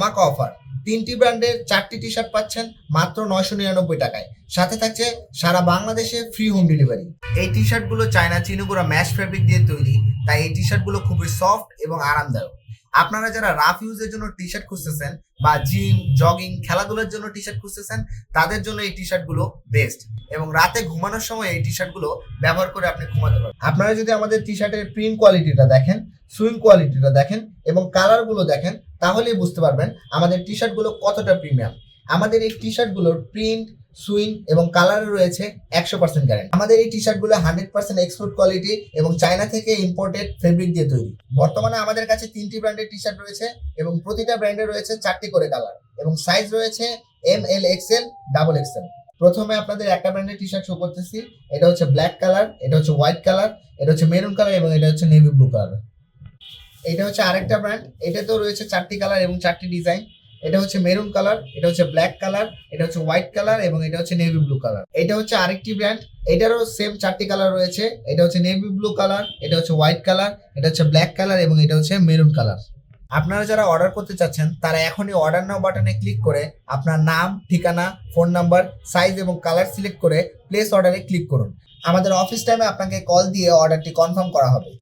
ধামাকা অফার, 3টি ব্র্যান্ডের 4টি টি শার্ট পাচ্ছেন মাত্র 999 টাকায়। সাথে থাকছে সারা বাংলাদেশে ফ্রি হোম ডেলিভারি। এই টি শার্টগুলো চায়না চিনুগুড়া ম্যাশ ফ্যাব্রিক দিয়ে তৈরি, তাই এই টি শার্টগুলো খুবই সফট এবং আরামদায়ক। আপনারা যারা রাফ ইউজের জন্য টি শার্ট খুঁজতেছেন বা জিম, জগিং, খেলাধুলার জন্য টি শার্ট খুঁজতেছেন, তাদের জন্য এই টি শার্টগুলো বেস্ট। এবং রাতে ঘুমানোর সময় এই টি শার্টগুলো ব্যবহার করে আপনি ঘুমাতে পারবেন। আপনারা যদি আমাদের টি শার্টের প্রিন্ট কোয়ালিটিটা দেখেন, সুইং কোয়ালিটিটা দেখেন এবং কালারগুলো দেখেন, তাহলেই বুঝতে পারবেন আমাদের টি শার্টগুলো কতটা প্রিমিয়াম। আমাদের এই টি শার্টগুলোর প্রিন্ট, সুইং এবং কালারে রয়েছে 100% গ্যারান্টি। আমাদের এই টি শার্টগুলো 100% এক্সপোর্ট কোয়ালিটি এবং চায়না থেকে ইম্পোর্টেড ফেব্রিক দিয়ে তৈরি। বর্তমানে আমাদের কাছে 3টি ব্র্যান্ডের টি শার্ট রয়েছে এবং প্রতিটা ব্র্যান্ডে রয়েছে 4টি করে কালার এবং সাইজ রয়েছে এম, এল, এক্সেল, ডাবল এক্সেল। প্রথমে আপনাদের একটা ব্র্যান্ডের টি শার্ট শো করতেছি। এটা হচ্ছে ব্ল্যাক কালার, এটা হচ্ছে হোয়াইট কালার, এটা হচ্ছে মেরুন কালার এবং এটা হচ্ছে নেভি ব্লু কালার। এটা হচ্ছে আরেকটা ব্র্যান্ড, এটাতেও রয়েছে 4টি কালার এবং 4টি ডিজাইন। এটা হচ্ছে মেরুন কালার, এটা হচ্ছে ব্ল্যাক কালার, এটা হচ্ছে হোয়াইট কালার এবং এটা হচ্ছে নেভি ব্লু কালার। এটা হচ্ছে আরেকটি ব্র্যান্ড, এটারও সেম 4টি কালার রয়েছে। এটা হচ্ছে নেভি ব্লু কালার, এটা হচ্ছে হোয়াইট কালার, এটা হচ্ছে ব্ল্যাক কালার এবং এটা হচ্ছে মেরুন কালার। আপনারা যারা অর্ডার করতে চাচ্ছেন তারা এখনই অর্ডার নাও বাটনে ক্লিক করে আপনার নাম, ঠিকানা, ফোন নাম্বার, সাইজ এবং কালার সিলেক্ট করে প্লেস অর্ডারে ক্লিক করুন। আমাদের অফিস টাইমে আপনাকে কল দিয়ে অর্ডারটি কনফার্ম করা হবে।